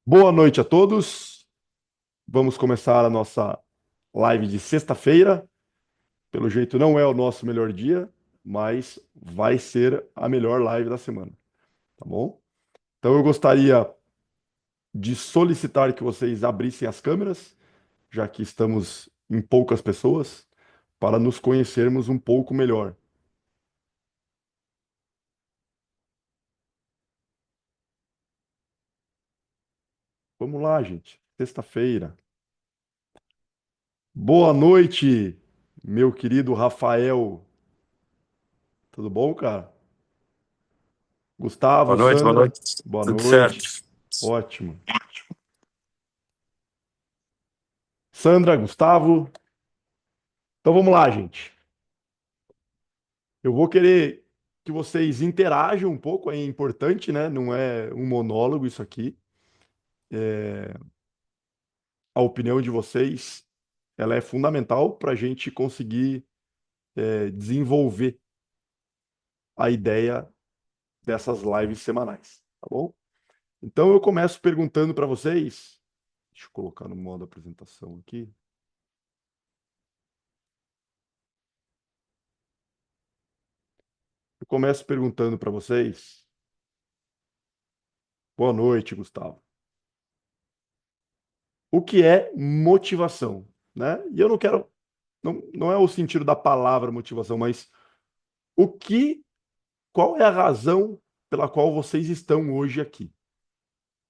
Boa noite a todos. Vamos começar a nossa live de sexta-feira. Pelo jeito, não é o nosso melhor dia, mas vai ser a melhor live da semana, tá bom? Então, eu gostaria de solicitar que vocês abrissem as câmeras, já que estamos em poucas pessoas, para nos conhecermos um pouco melhor. Vamos lá, gente. Sexta-feira. Boa noite, meu querido Rafael. Tudo bom, cara? Gustavo, Boa Sandra, noite. boa Tudo certo. noite. Ótimo. Sandra, Gustavo. Então vamos lá, gente. Eu vou querer que vocês interajam um pouco, é importante, né? Não é um monólogo isso aqui. A opinião de vocês, ela é fundamental para a gente conseguir desenvolver a ideia dessas lives semanais, tá bom? Então eu começo perguntando para vocês. Deixa eu colocar no modo apresentação aqui. Eu começo perguntando para vocês. Boa noite, Gustavo. O que é motivação, né? E eu não quero, não é o sentido da palavra motivação, mas o que, qual é a razão pela qual vocês estão hoje aqui?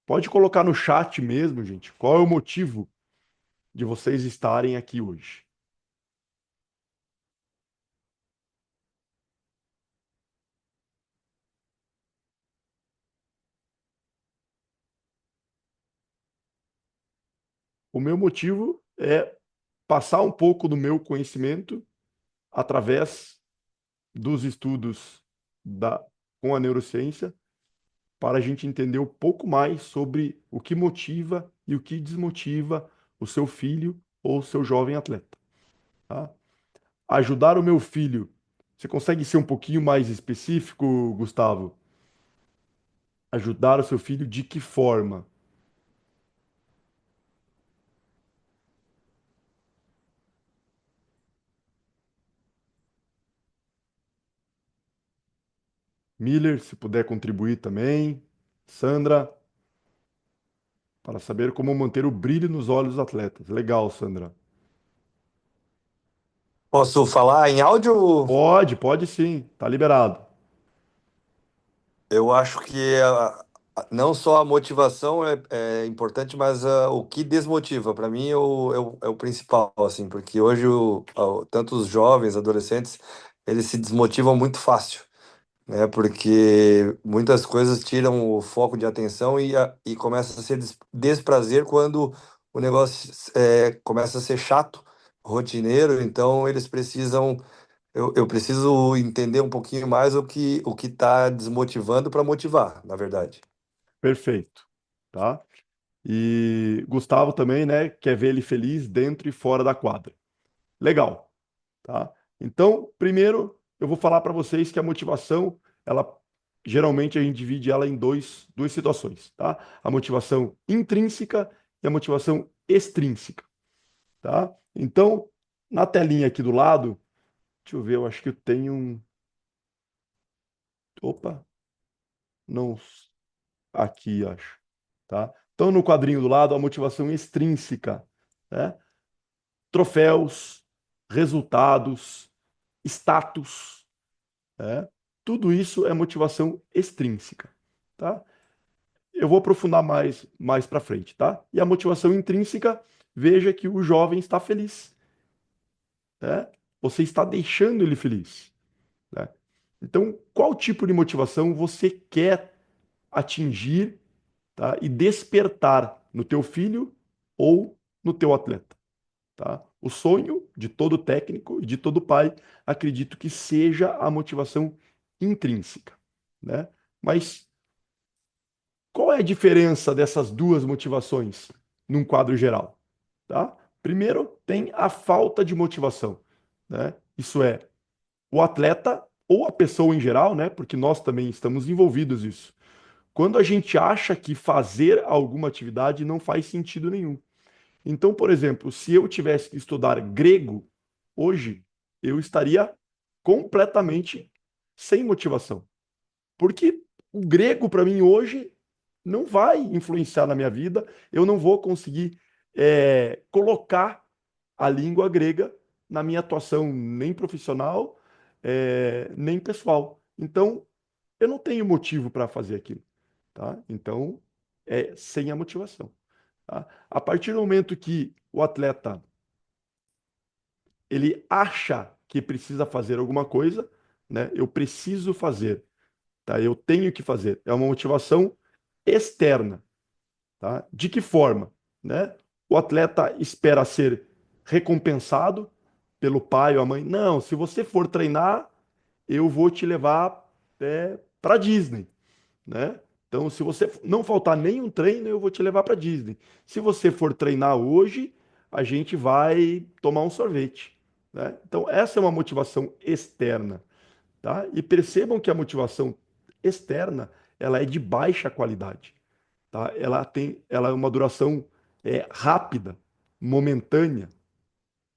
Pode colocar no chat mesmo, gente. Qual é o motivo de vocês estarem aqui hoje? O meu motivo é passar um pouco do meu conhecimento através dos estudos da, com a neurociência para a gente entender um pouco mais sobre o que motiva e o que desmotiva o seu filho ou o seu jovem atleta, tá? Ajudar o meu filho. Você consegue ser um pouquinho mais específico, Gustavo? Ajudar o seu filho de que forma? Miller, se puder contribuir também. Sandra, para saber como manter o brilho nos olhos dos atletas. Legal, Sandra. Posso falar em áudio? Pode sim, tá liberado. Eu acho que não só a motivação é importante, mas o que desmotiva, para mim, é o principal, assim, porque hoje tanto os jovens, adolescentes, eles se desmotivam muito fácil, né? Porque muitas coisas tiram o foco de atenção e começa a ser desprazer quando o negócio começa a ser chato, rotineiro, então eles precisam. Eu preciso entender um pouquinho mais o que está desmotivando para motivar, na verdade. Perfeito, tá? E Gustavo também, né, quer ver ele feliz dentro e fora da quadra. Legal, tá? Então, primeiro, eu vou falar para vocês que a motivação, ela geralmente a gente divide ela em duas situações, tá? A motivação intrínseca e a motivação extrínseca, tá? Então, na telinha aqui do lado, deixa eu ver, eu acho que eu tenho um. Opa, não. Aqui, acho, tá? Então, no quadrinho do lado, a motivação extrínseca, né? Troféus, resultados, status, né? Tudo isso é motivação extrínseca, tá? Eu vou aprofundar mais para frente, tá? E a motivação intrínseca, veja que o jovem está feliz, né? Você está deixando ele feliz, né? Então, qual tipo de motivação você quer atingir, tá? E despertar no teu filho ou no teu atleta, tá? O sonho de todo técnico e de todo pai, acredito que seja a motivação intrínseca, né? Mas qual é a diferença dessas duas motivações num quadro geral, tá? Primeiro, tem a falta de motivação, né? Isso é, o atleta ou a pessoa em geral, né? Porque nós também estamos envolvidos nisso. quando a gente acha que fazer alguma atividade não faz sentido nenhum. Então, por exemplo, se eu tivesse que estudar grego hoje, eu estaria completamente sem motivação. Porque o grego, para mim, hoje, não vai influenciar na minha vida, eu não vou conseguir colocar a língua grega na minha atuação nem profissional, nem pessoal. Então, eu não tenho motivo para fazer aquilo, tá? Então, é sem a motivação, tá? A partir do momento que o atleta ele acha que precisa fazer alguma coisa, né? Eu preciso fazer, tá? Eu tenho que fazer. É uma motivação externa, tá? De que forma, né? O atleta espera ser recompensado pelo pai ou a mãe. Não, se você for treinar, eu vou te levar para Disney, né? Então, se você não faltar nenhum treino, eu vou te levar para Disney. Se você for treinar hoje, a gente vai tomar um sorvete, né? Então, essa é uma motivação externa, tá? E percebam que a motivação externa, ela é de baixa qualidade, tá? Ela é uma duração rápida, momentânea,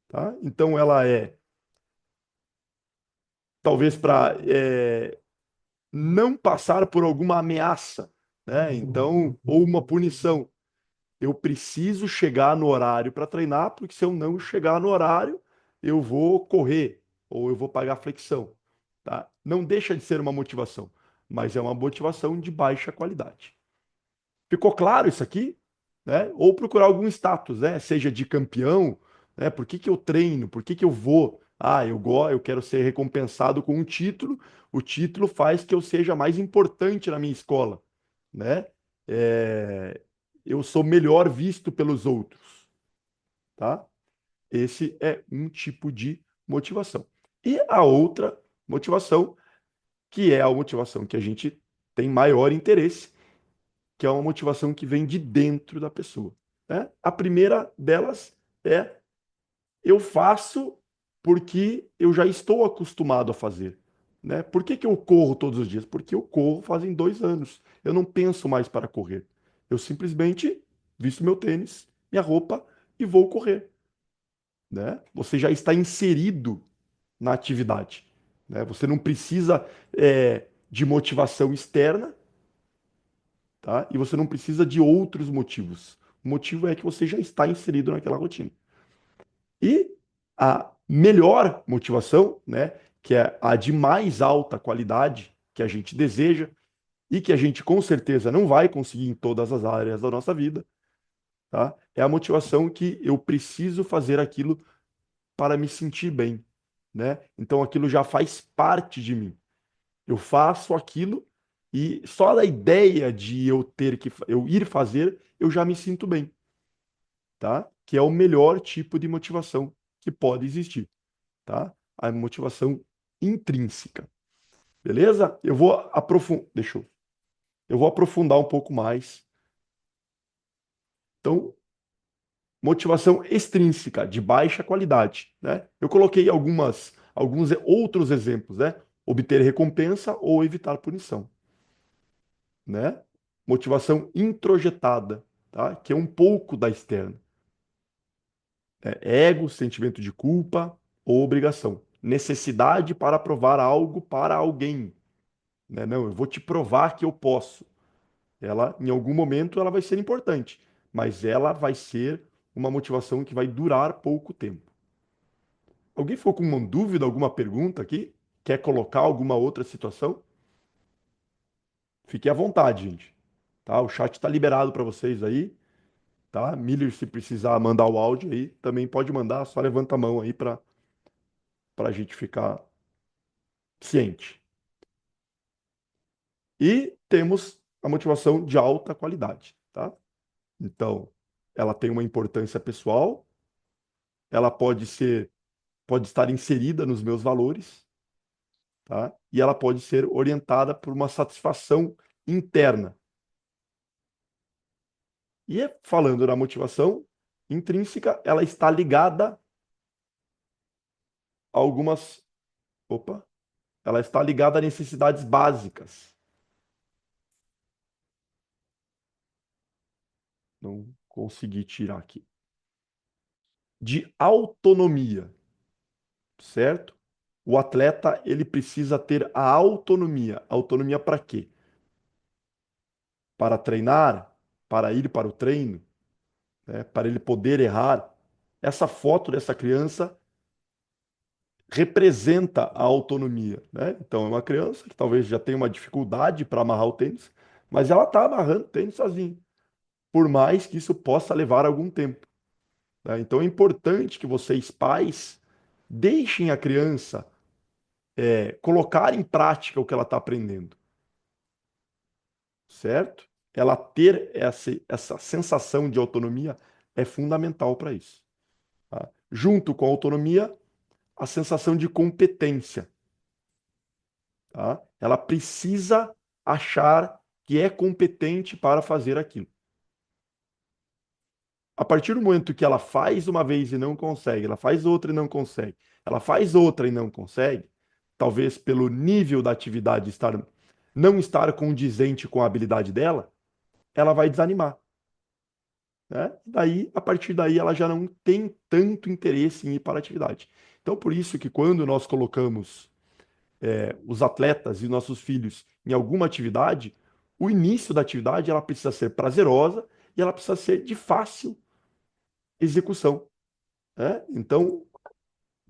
tá? Então, ela é talvez para não passar por alguma ameaça, né? Então, ou uma punição. Eu preciso chegar no horário para treinar, porque se eu não chegar no horário, eu vou correr ou eu vou pagar flexão, tá? Não deixa de ser uma motivação, mas é uma motivação de baixa qualidade. Ficou claro isso aqui? Né? Ou procurar algum status, né? Seja de campeão, né? Por que que eu treino? Por que que eu vou? Ah, eu quero ser recompensado com um título. O título faz que eu seja mais importante na minha escola, né? É, eu sou melhor visto pelos outros, tá? Esse é um tipo de motivação. E a outra motivação, que é a motivação que a gente tem maior interesse, que é uma motivação que vem de dentro da pessoa, né? A primeira delas é eu faço porque eu já estou acostumado a fazer, né? Por que que eu corro todos os dias? Porque eu corro fazem 2 anos. Eu não penso mais para correr. Eu simplesmente visto meu tênis, minha roupa e vou correr, né? Você já está inserido na atividade, né? Você não precisa de motivação externa, tá? E você não precisa de outros motivos. O motivo é que você já está inserido naquela rotina. E a melhor motivação, né, que é a de mais alta qualidade que a gente deseja e que a gente com certeza não vai conseguir em todas as áreas da nossa vida, tá? É a motivação que eu preciso fazer aquilo para me sentir bem, né? Então aquilo já faz parte de mim. Eu faço aquilo e só da ideia de eu ir fazer, eu já me sinto bem, tá? Que é o melhor tipo de motivação que pode existir, tá? A motivação intrínseca. Beleza? Eu vou aprofundar um pouco mais. Então, motivação extrínseca de baixa qualidade, né? Eu coloquei alguns outros exemplos, né? Obter recompensa ou evitar punição, né? Motivação introjetada, tá? Que é um pouco da externa. Ego, sentimento de culpa ou obrigação. Necessidade para provar algo para alguém, né? Não, eu vou te provar que eu posso. Ela, em algum momento, ela vai ser importante, mas ela vai ser uma motivação que vai durar pouco tempo. Alguém ficou com uma dúvida, alguma pergunta aqui? Quer colocar alguma outra situação? Fique à vontade, gente. Tá? O chat está liberado para vocês aí, tá? Miller, se precisar mandar o áudio aí, também pode mandar, só levanta a mão aí para a gente ficar ciente. E temos a motivação de alta qualidade, tá? Então, ela tem uma importância pessoal, ela pode estar inserida nos meus valores, tá? E ela pode ser orientada por uma satisfação interna. E falando na motivação intrínseca, ela está ligada a algumas, opa, ela está ligada a necessidades básicas. Não consegui tirar aqui. De autonomia, certo? O atleta, ele precisa ter a autonomia. Autonomia para quê? Para treinar, para ir para o treino, né? Para ele poder errar. Essa foto dessa criança representa a autonomia, né? Então, é uma criança que talvez já tenha uma dificuldade para amarrar o tênis, mas ela está amarrando o tênis sozinha, por mais que isso possa levar algum tempo, né? Então, é importante que vocês, pais, deixem a criança colocar em prática o que ela está aprendendo, certo? Ela ter essa sensação de autonomia é fundamental para isso, tá? Junto com a autonomia, a sensação de competência, tá? Ela precisa achar que é competente para fazer aquilo. A partir do momento que ela faz uma vez e não consegue, ela faz outra e não consegue, ela faz outra e não consegue, talvez pelo nível da atividade não estar condizente com a habilidade dela, ela vai desanimar, né? Daí, a partir daí, ela já não tem tanto interesse em ir para a atividade. Então, por isso que quando nós colocamos os atletas e nossos filhos em alguma atividade, o início da atividade ela precisa ser prazerosa e ela precisa ser de fácil execução, né? Então,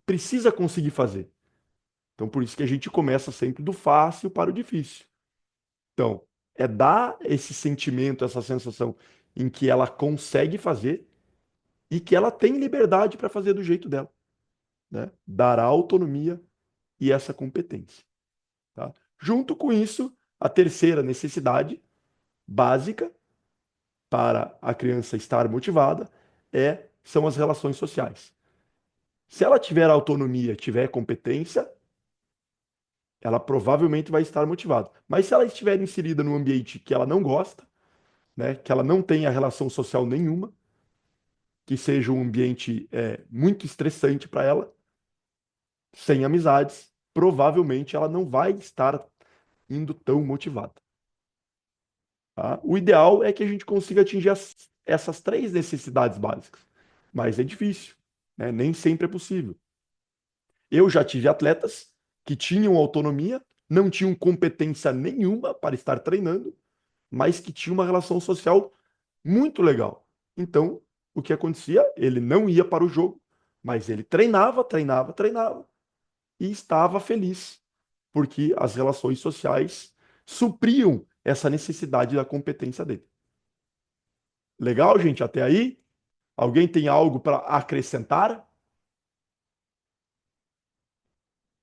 precisa conseguir fazer. Então, por isso que a gente começa sempre do fácil para o difícil. Então, é dar esse sentimento, essa sensação em que ela consegue fazer e que ela tem liberdade para fazer do jeito dela, né? Dar a autonomia e essa competência, tá? Junto com isso, a terceira necessidade básica para a criança estar motivada são as relações sociais. Se ela tiver autonomia, tiver competência, ela provavelmente vai estar motivada. Mas se ela estiver inserida num ambiente que ela não gosta, né, que ela não tenha relação social nenhuma, que seja um ambiente muito estressante para ela, sem amizades, provavelmente ela não vai estar indo tão motivada, tá? O ideal é que a gente consiga atingir essas três necessidades básicas, mas é difícil, né? Nem sempre é possível. Eu já tive atletas que tinham autonomia, não tinham competência nenhuma para estar treinando, mas que tinham uma relação social muito legal. Então, o que acontecia? Ele não ia para o jogo, mas ele treinava, treinava, treinava e estava feliz, porque as relações sociais supriam essa necessidade da competência dele. Legal, gente? Até aí? Alguém tem algo para acrescentar?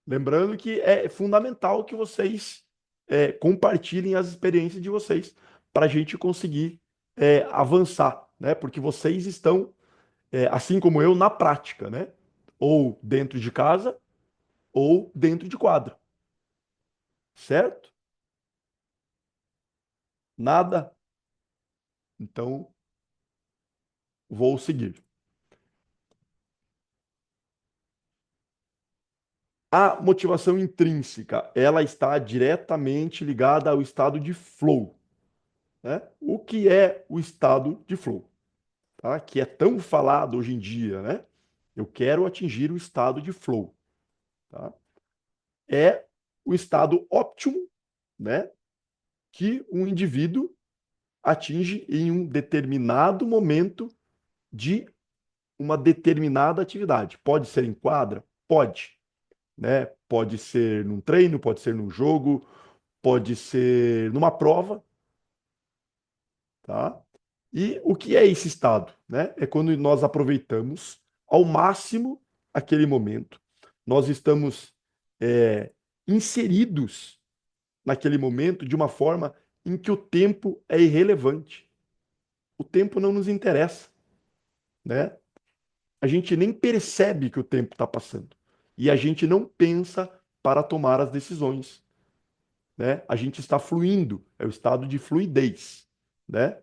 Lembrando que é fundamental que vocês compartilhem as experiências de vocês para a gente conseguir avançar, né? Porque vocês estão, assim como eu, na prática, né? Ou dentro de casa ou dentro de quadra, certo? Nada? Então, vou seguir. A motivação intrínseca, ela está diretamente ligada ao estado de flow, né? O que é o estado de flow, tá? Que é tão falado hoje em dia, né? Eu quero atingir o estado de flow, tá? É o estado óptimo, né? Que um indivíduo atinge em um determinado momento de uma determinada atividade. Pode ser em quadra? Pode, né? Pode ser num treino, pode ser num jogo, pode ser numa prova, tá? E o que é esse estado, né? É quando nós aproveitamos ao máximo aquele momento. Nós estamos inseridos naquele momento de uma forma em que o tempo é irrelevante. O tempo não nos interessa, né? A gente nem percebe que o tempo está passando. E a gente não pensa para tomar as decisões, né? A gente está fluindo, é o estado de fluidez, né?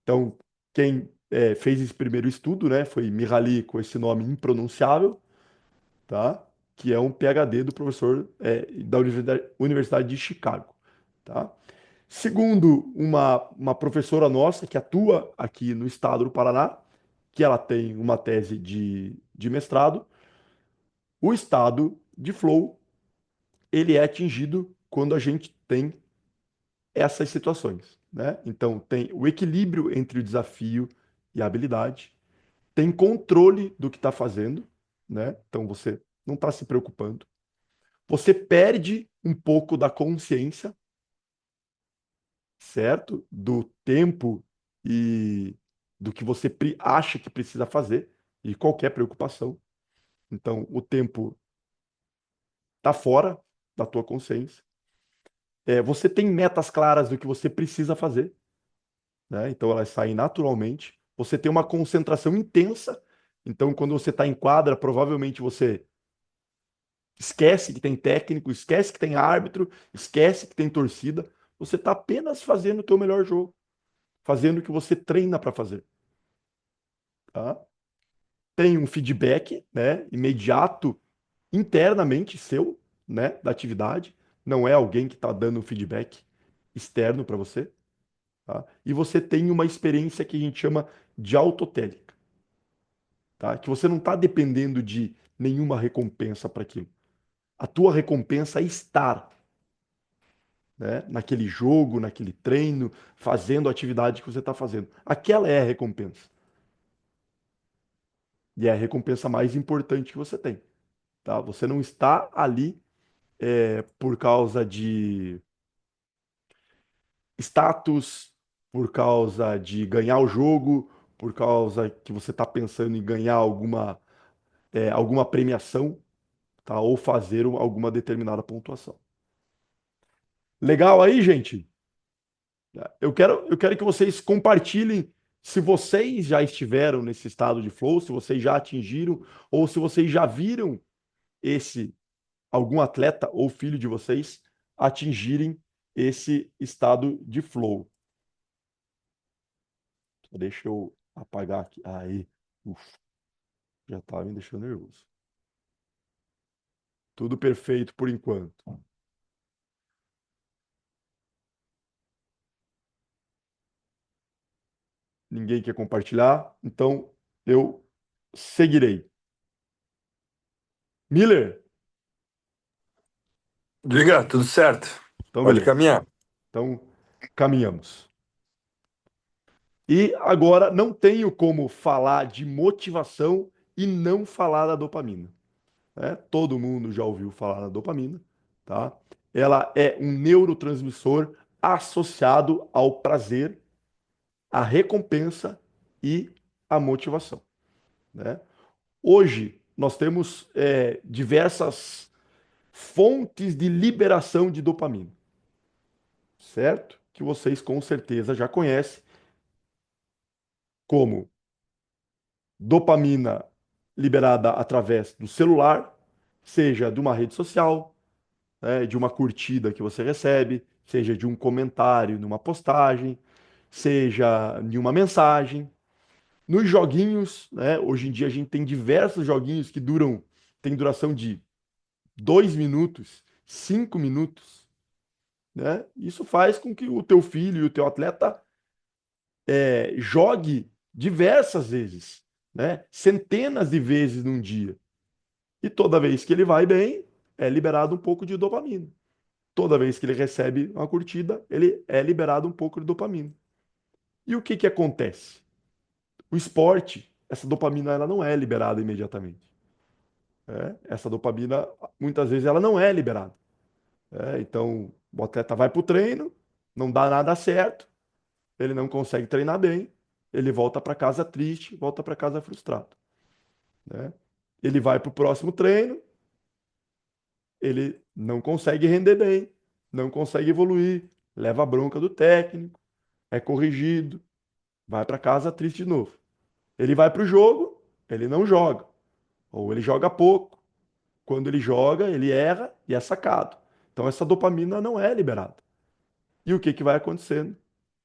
Então, quem fez esse primeiro estudo, né, foi Mihaly, com esse nome impronunciável, tá? Que é um PhD do professor da Universidade de Chicago, tá? Segundo uma professora nossa que atua aqui no estado do Paraná, que ela tem uma tese de mestrado, o estado de flow, ele é atingido quando a gente tem essas situações, né? Então, tem o equilíbrio entre o desafio e a habilidade, tem controle do que está fazendo, né? Então, você não está se preocupando. Você perde um pouco da consciência, certo? Do tempo e do que você acha que precisa fazer e qualquer preocupação. Então, o tempo está fora da tua consciência. Você tem metas claras do que você precisa fazer, né? Então, elas saem naturalmente. Você tem uma concentração intensa. Então, quando você está em quadra, provavelmente você esquece que tem técnico, esquece que tem árbitro, esquece que tem torcida. Você está apenas fazendo o teu melhor jogo, fazendo o que você treina para fazer, tá? Tem um feedback, né, imediato internamente seu, né, da atividade. Não é alguém que está dando um feedback externo para você, tá? E você tem uma experiência que a gente chama de autotélica, tá? Que você não está dependendo de nenhuma recompensa para aquilo. A tua recompensa é estar, né, naquele jogo, naquele treino, fazendo a atividade que você está fazendo. Aquela é a recompensa. E é a recompensa mais importante que você tem, tá? Você não está ali por causa de status, por causa de ganhar o jogo, por causa que você está pensando em ganhar alguma premiação, tá? Ou fazer alguma determinada pontuação. Legal aí, gente? Eu quero que vocês compartilhem se vocês já estiveram nesse estado de flow, se vocês já atingiram, ou se vocês já viram esse algum atleta ou filho de vocês atingirem esse estado de flow. Deixa eu apagar aqui. Aí, ufa, já estava me deixando nervoso. Tudo perfeito por enquanto. Ninguém quer compartilhar, então eu seguirei. Miller, Diga, tudo certo. então Pode beleza. caminhar. Então caminhamos. E agora não tenho como falar de motivação e não falar da dopamina, né? Todo mundo já ouviu falar da dopamina, tá? Ela é um neurotransmissor associado ao prazer, à recompensa e à motivação, né? Hoje nós temos diversas fontes de liberação de dopamina, certo? Que vocês com certeza já conhecem, como dopamina liberada através do celular, seja de uma rede social, né, de uma curtida que você recebe, seja de um comentário numa postagem, seja de uma mensagem. Nos joguinhos, né, hoje em dia a gente tem diversos joguinhos que tem duração de 2 minutos, 5 minutos, né? Isso faz com que o teu filho e o teu atleta jogue diversas vezes, né? Centenas de vezes num dia. E toda vez que ele vai bem, é liberado um pouco de dopamina. Toda vez que ele recebe uma curtida, ele é liberado um pouco de dopamina. E o que que acontece? O esporte, essa dopamina ela não é liberada imediatamente. Essa dopamina, muitas vezes, ela não é liberada. Então, o atleta vai para o treino, não dá nada certo, ele não consegue treinar bem, ele volta para casa triste, volta para casa frustrado, né? Ele vai para o próximo treino, ele não consegue render bem, não consegue evoluir, leva a bronca do técnico, é corrigido, vai para casa triste de novo. Ele vai para o jogo, ele não joga, ou ele joga pouco. Quando ele joga, ele erra e é sacado. Então essa dopamina não é liberada. E o que que vai acontecendo?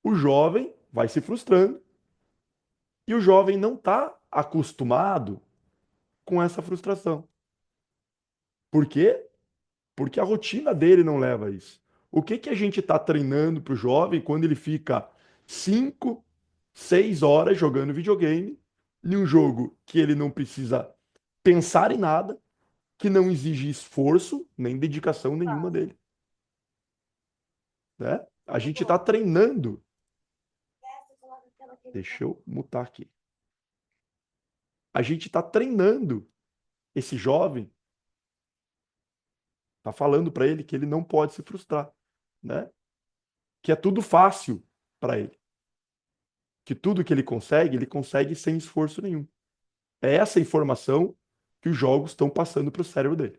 O jovem vai se frustrando e o jovem não está acostumado com essa frustração. Por quê? Porque a rotina dele não leva a isso. O que que a gente está treinando para o jovem quando ele fica 5, 6 horas jogando videogame, em um jogo que ele não precisa pensar em nada, que não exige esforço nem dedicação nenhuma dele, né? A gente está treinando. Deixa eu mutar aqui. A gente está treinando esse jovem, tá falando para ele que ele não pode se frustrar, né? Que é tudo fácil para ele, que tudo que ele consegue sem esforço nenhum. É essa informação que os jogos estão passando para o cérebro dele.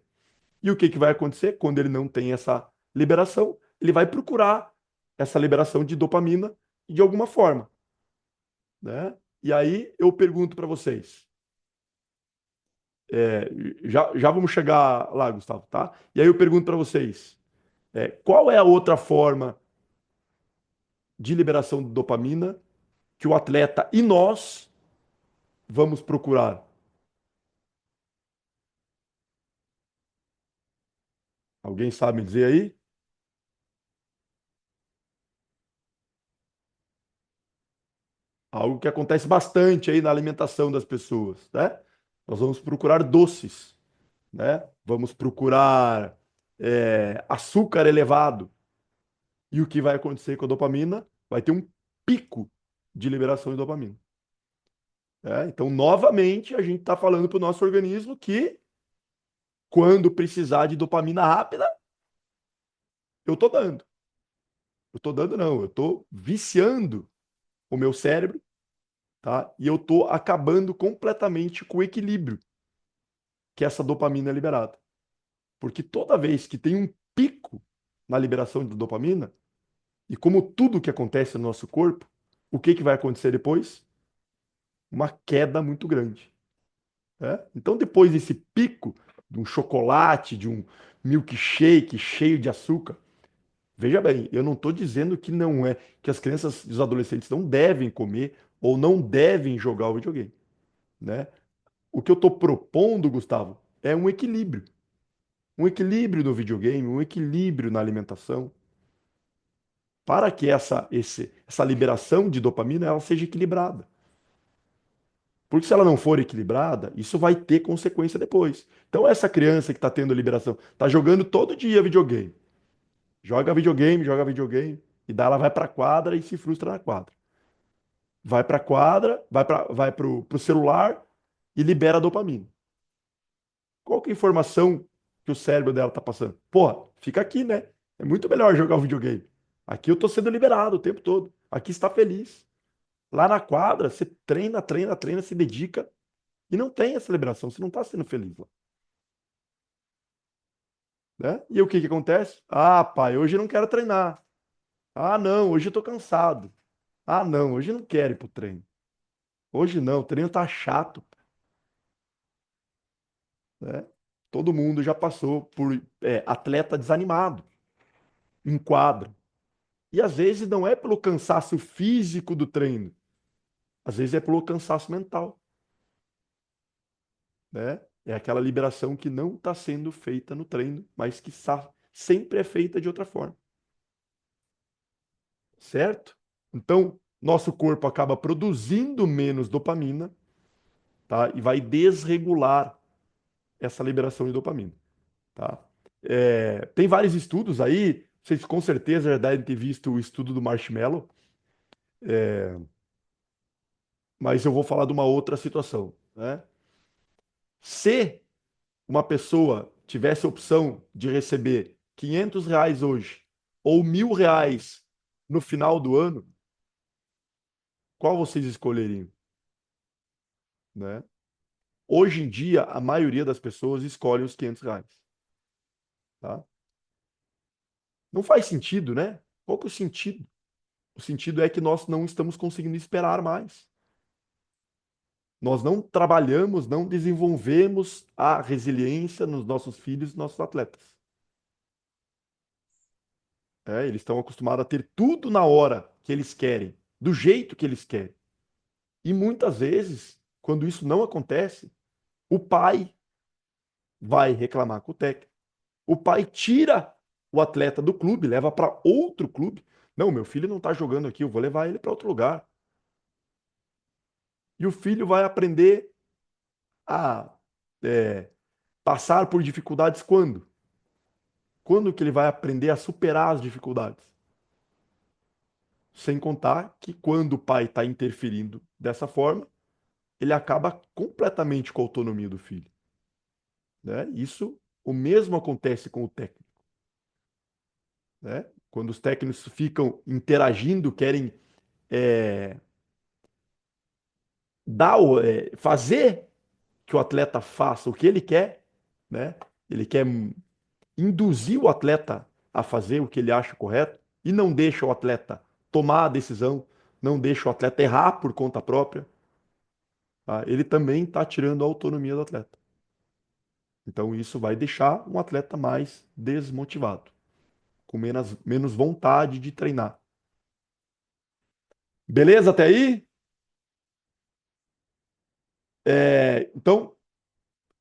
E o que que vai acontecer quando ele não tem essa liberação? Ele vai procurar essa liberação de dopamina de alguma forma, né? E aí eu pergunto para vocês, é, já vamos chegar lá, Gustavo, tá? E aí eu pergunto para vocês, qual é a outra forma de liberação de dopamina que o atleta e nós vamos procurar? Alguém sabe me dizer aí? Algo que acontece bastante aí na alimentação das pessoas, né? Nós vamos procurar doces, né? Vamos procurar açúcar elevado. E o que vai acontecer com a dopamina? Vai ter um pico de liberação de dopamina. Né? Então, novamente, a gente está falando para o nosso organismo que quando precisar de dopamina rápida, eu estou dando. Eu estou dando, não, eu estou viciando o meu cérebro, tá? E eu estou acabando completamente com o equilíbrio que essa dopamina é liberada. Porque toda vez que tem um pico na liberação de dopamina, e como tudo que acontece no nosso corpo, o que que vai acontecer depois? Uma queda muito grande. Né? Então, depois desse pico de um chocolate, de um milkshake cheio de açúcar, veja bem, eu não estou dizendo que não é, que as crianças e os adolescentes não devem comer ou não devem jogar o videogame, né? O que eu estou propondo, Gustavo, é um equilíbrio. Um equilíbrio no videogame, um equilíbrio na alimentação, para que essa liberação de dopamina ela seja equilibrada. Porque se ela não for equilibrada, isso vai ter consequência depois. Então, essa criança que está tendo liberação, está jogando todo dia videogame. Joga videogame, e daí ela vai para a quadra e se frustra na quadra. Vai para a quadra, vai pro celular e libera dopamina. Qual que é a informação que o cérebro dela está passando? Porra, fica aqui, né? É muito melhor jogar o videogame. Aqui eu estou sendo liberado o tempo todo. Aqui está feliz. Lá na quadra, você treina, treina, treina, se dedica e não tem essa liberação. Você não está sendo feliz lá. Né? E o que que acontece? Ah, pai, hoje eu não quero treinar. Ah, não, hoje eu tô cansado. Ah, não, hoje eu não quero ir pro treino. Hoje não, o treino tá chato, né? Todo mundo já passou por atleta desanimado em quadro. E às vezes não é pelo cansaço físico do treino, às vezes é pelo cansaço mental, né? É aquela liberação que não está sendo feita no treino, mas que sempre é feita de outra forma, certo? Então, nosso corpo acaba produzindo menos dopamina, tá? E vai desregular essa liberação de dopamina, tá? Tem vários estudos aí, vocês com certeza já devem ter visto o estudo do marshmallow, mas eu vou falar de uma outra situação, né? Se uma pessoa tivesse a opção de receber R$ 500 hoje ou R$ 1.000 no final do ano, qual vocês escolheriam, né? Hoje em dia, a maioria das pessoas escolhe os R$ 500, tá? Não faz sentido, né? Qual que é o sentido? O sentido é que nós não estamos conseguindo esperar mais. Nós não trabalhamos, não desenvolvemos a resiliência nos nossos filhos, nossos atletas. Eles estão acostumados a ter tudo na hora que eles querem, do jeito que eles querem. E muitas vezes, quando isso não acontece, o pai vai reclamar com o técnico. O pai tira o atleta do clube leva para outro clube. Não, meu filho não está jogando aqui, eu vou levar ele para outro lugar. E o filho vai aprender a é, passar por dificuldades quando? Quando que ele vai aprender a superar as dificuldades? Sem contar que quando o pai está interferindo dessa forma, ele acaba completamente com a autonomia do filho, né? Isso, o mesmo acontece com o técnico, né? Quando os técnicos ficam interagindo, querem é, fazer que o atleta faça o que ele quer, né? Ele quer induzir o atleta a fazer o que ele acha correto e não deixa o atleta tomar a decisão, não deixa o atleta errar por conta própria, tá? Ele também está tirando a autonomia do atleta. Então isso vai deixar um atleta mais desmotivado, com menos vontade de treinar. Beleza até aí? Então,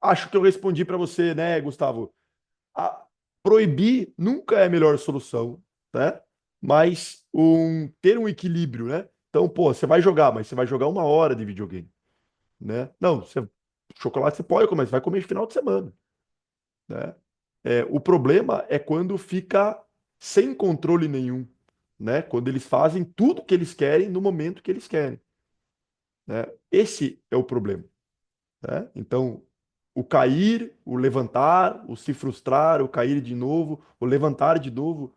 acho que eu respondi para você, né, Gustavo? A- Proibir nunca é a melhor solução, né? Mas ter um equilíbrio, né? Então, pô, você vai jogar, mas você vai jogar 1 hora de videogame, né? Não, chocolate você pode comer, você vai comer de final de semana, né? O problema é quando fica sem controle nenhum, né? Quando eles fazem tudo que eles querem no momento que eles querem, né? Esse é o problema, né? Então, o cair, o levantar, o se frustrar, o cair de novo, o levantar de novo,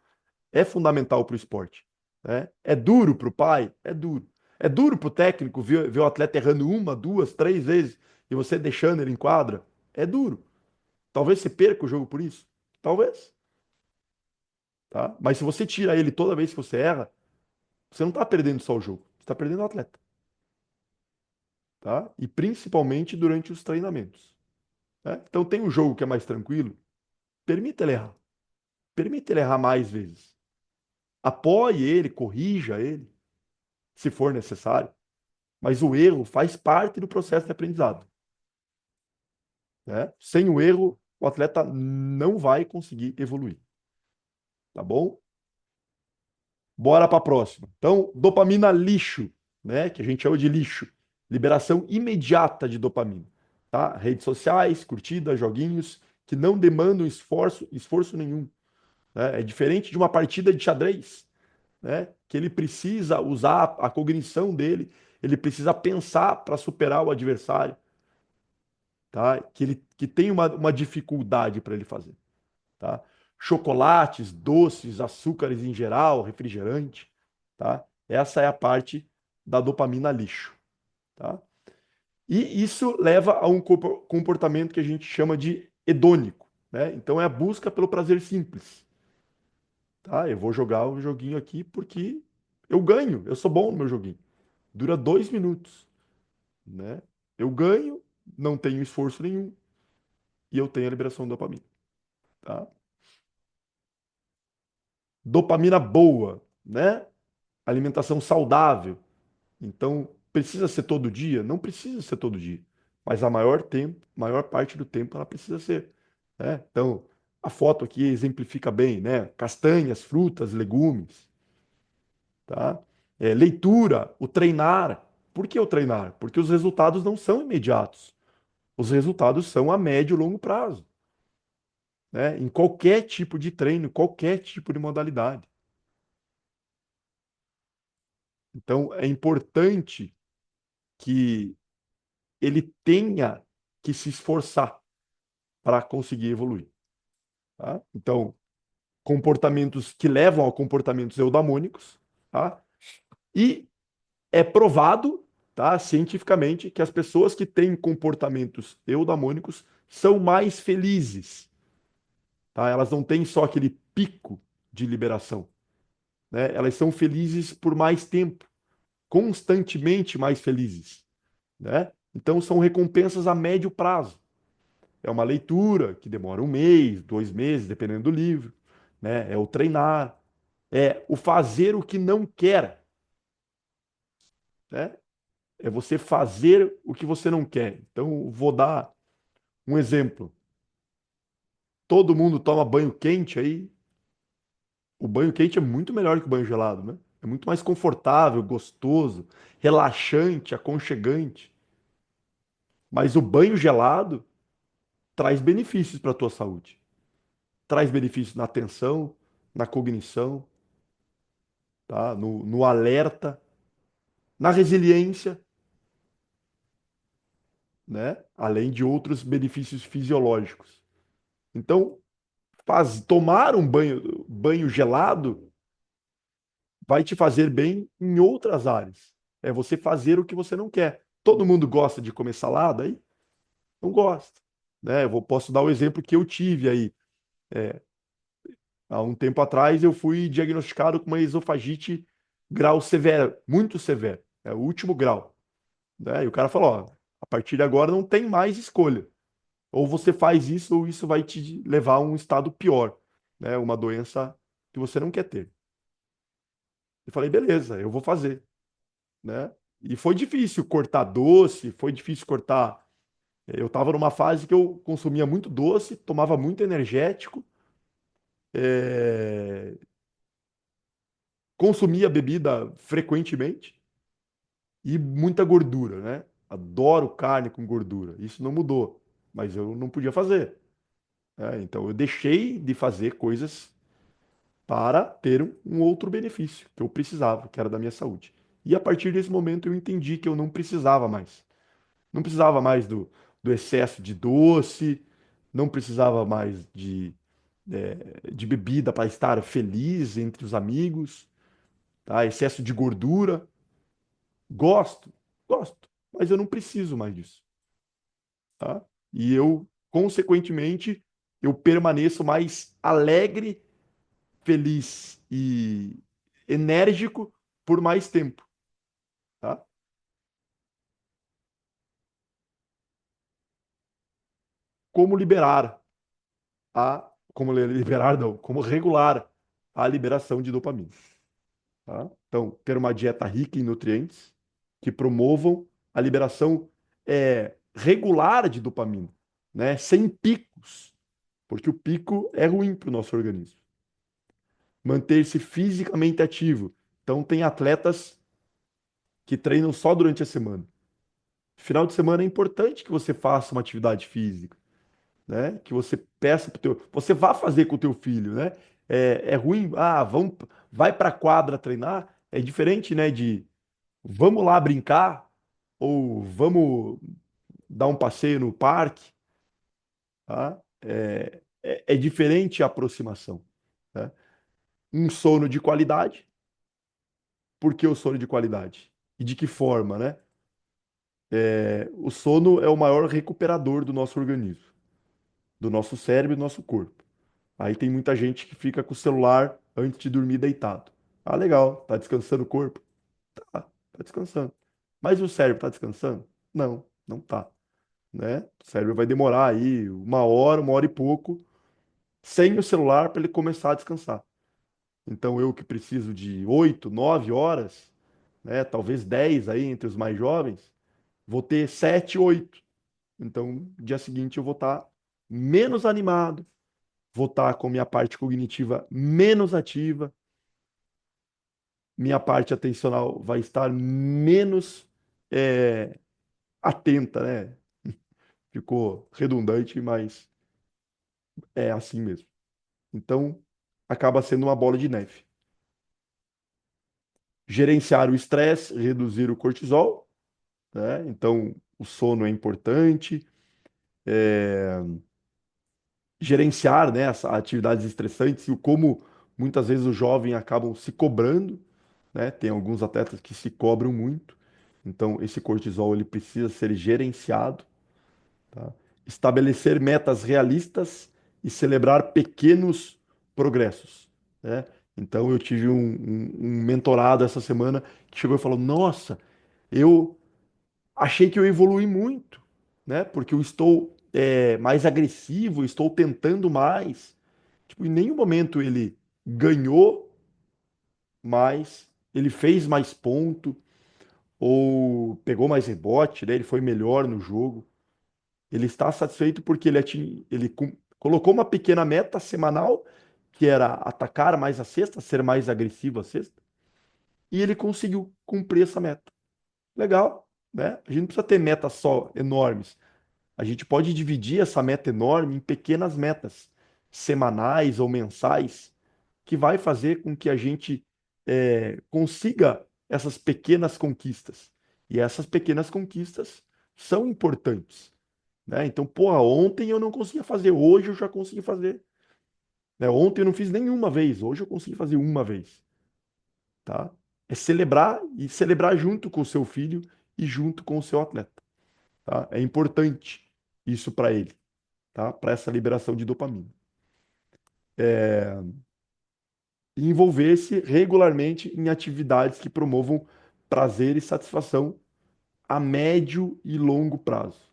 é fundamental para o esporte, né? É duro para o pai? É duro. É duro para o técnico ver o atleta errando 1, 2, 3 vezes e você deixando ele em quadra? É duro. Talvez você perca o jogo por isso. Talvez, tá? Mas se você tira ele toda vez que você erra, você não está perdendo só o jogo, você está perdendo o atleta, tá? E principalmente durante os treinamentos, né? Então tem um jogo que é mais tranquilo, permita ele errar. Permita ele errar mais vezes. Apoie ele, corrija ele, se for necessário. Mas o erro faz parte do processo de aprendizado, né? Sem o erro, o atleta não vai conseguir evoluir, tá bom? Bora para a próxima. Então, dopamina lixo, né? Que a gente chama de lixo. Liberação imediata de dopamina, tá? Redes sociais, curtidas, joguinhos que não demandam esforço nenhum, né? É diferente de uma partida de xadrez, né? Que ele precisa usar a cognição dele, ele precisa pensar para superar o adversário, tá? Que tem uma dificuldade para ele fazer, tá? Chocolates, doces, açúcares em geral, refrigerante, tá? Essa é a parte da dopamina lixo, tá? E isso leva a um comportamento que a gente chama de hedônico, né? Então é a busca pelo prazer simples, tá? Eu vou jogar o joguinho aqui porque eu ganho, eu sou bom no meu joguinho. Dura 2 minutos, né? Eu ganho, não tenho esforço nenhum e eu tenho a liberação de dopamina, tá? Dopamina boa, né? Alimentação saudável. Então, precisa ser todo dia? Não precisa ser todo dia. Mas a maior parte do tempo ela precisa ser, né? Então, a foto aqui exemplifica bem, né? Castanhas, frutas, legumes, tá? Leitura, o treinar. Por que o treinar? Porque os resultados não são imediatos. Os resultados são a médio e longo prazo, né? Em qualquer tipo de treino, qualquer tipo de modalidade. Então, é importante que ele tenha que se esforçar para conseguir evoluir, tá? Então, comportamentos que levam a comportamentos eudamônicos, tá? E é provado, tá, cientificamente, que as pessoas que têm comportamentos eudamônicos são mais felizes, tá? Elas não têm só aquele pico de liberação, né? Elas são felizes por mais tempo, constantemente mais felizes, né? Então são recompensas a médio prazo. É uma leitura que demora 1 mês, 2 meses, dependendo do livro, né? É o treinar, é o fazer o que não quer, né? É você fazer o que você não quer. Então, vou dar um exemplo. Todo mundo toma banho quente aí, O banho quente é muito melhor que o banho gelado, né? É muito mais confortável, gostoso, relaxante, aconchegante. Mas o banho gelado traz benefícios para a tua saúde. Traz benefícios na atenção, na cognição, tá? No alerta, na resiliência, né? Além de outros benefícios fisiológicos. Então, tomar um banho gelado vai te fazer bem em outras áreas. É você fazer o que você não quer. Todo mundo gosta de comer salada aí? Não gosta, né? Posso dar o exemplo que eu tive aí. É, há um tempo atrás eu fui diagnosticado com uma esofagite grau severo, muito severo. É o último grau, né? E o cara falou, ó, a partir de agora não tem mais escolha. Ou você faz isso ou isso vai te levar a um estado pior, né? Uma doença que você não quer ter. Eu falei, beleza, eu vou fazer, né? E foi difícil cortar doce, foi difícil cortar. Eu estava numa fase que eu consumia muito doce, tomava muito energético, é, consumia bebida frequentemente e muita gordura, né? Adoro carne com gordura. Isso não mudou, mas eu não podia fazer, né? Então eu deixei de fazer coisas para ter um outro benefício que eu precisava, que era da minha saúde. E a partir desse momento eu entendi que eu não precisava mais. Não precisava mais do excesso de doce, não precisava mais de bebida para estar feliz entre os amigos, tá? Excesso de gordura. Gosto, gosto, mas eu não preciso mais disso, tá? E eu, consequentemente, eu permaneço mais alegre, feliz e enérgico por mais tempo, tá? Como liberar liberar não, como regular a liberação de dopamina, tá? Então, ter uma dieta rica em nutrientes que promovam a liberação regular de dopamina, né? Sem picos, porque o pico é ruim para o nosso organismo. Manter-se fisicamente ativo. Então, tem atletas que treinam só durante a semana. Final de semana é importante que você faça uma atividade física, né? Que você peça pro teu, você vá fazer com o teu filho, né? É ruim, vai para a quadra treinar, é diferente, né? De vamos lá brincar ou vamos dar um passeio no parque, tá? É diferente a aproximação, né? Um sono de qualidade, por que o sono de qualidade? E de que forma, né? O sono é o maior recuperador do nosso organismo, do nosso cérebro e do nosso corpo. Aí tem muita gente que fica com o celular antes de dormir deitado. Ah, legal, tá descansando o corpo? Tá descansando. Mas o cérebro tá descansando? Não, não tá, né? O cérebro vai demorar aí uma hora e pouco, sem o celular para ele começar a descansar. Então eu que preciso de 8, 9 horas, né? Talvez 10 aí entre os mais jovens, vou ter 7, 8. Então, dia seguinte eu vou estar menos animado, vou estar com minha parte cognitiva menos ativa, minha parte atencional vai estar menos é, atenta, né? Ficou redundante, mas é assim mesmo. Então, acaba sendo uma bola de neve. Gerenciar o estresse, reduzir o cortisol, né? Então, o sono é importante. Gerenciar, né, as atividades estressantes e como muitas vezes os jovens acabam se cobrando, né? Tem alguns atletas que se cobram muito. Então, esse cortisol ele precisa ser gerenciado, tá? Estabelecer metas realistas e celebrar pequenos progressos, né? Então, eu tive um mentorado essa semana que chegou e falou: Nossa, eu achei que eu evolui muito, né? Porque eu estou mais agressivo, estou tentando mais. Tipo, em nenhum momento ele ganhou mais, ele fez mais ponto ou pegou mais rebote, né? Ele foi melhor no jogo. Ele está satisfeito porque ele colocou uma pequena meta semanal que era atacar mais a cesta, ser mais agressivo à cesta, e ele conseguiu cumprir essa meta. Legal, né? A gente não precisa ter metas só enormes. A gente pode dividir essa meta enorme em pequenas metas, semanais ou mensais, que vai fazer com que a gente consiga essas pequenas conquistas. E essas pequenas conquistas são importantes, né? Então, porra, ontem eu não conseguia fazer, hoje eu já consegui fazer. Né? Ontem eu não fiz nenhuma vez, hoje eu consegui fazer uma vez, tá? É celebrar e celebrar junto com o seu filho e junto com o seu atleta, tá? É importante isso para ele, tá? Para essa liberação de dopamina. E envolver-se regularmente em atividades que promovam prazer e satisfação a médio e longo prazo,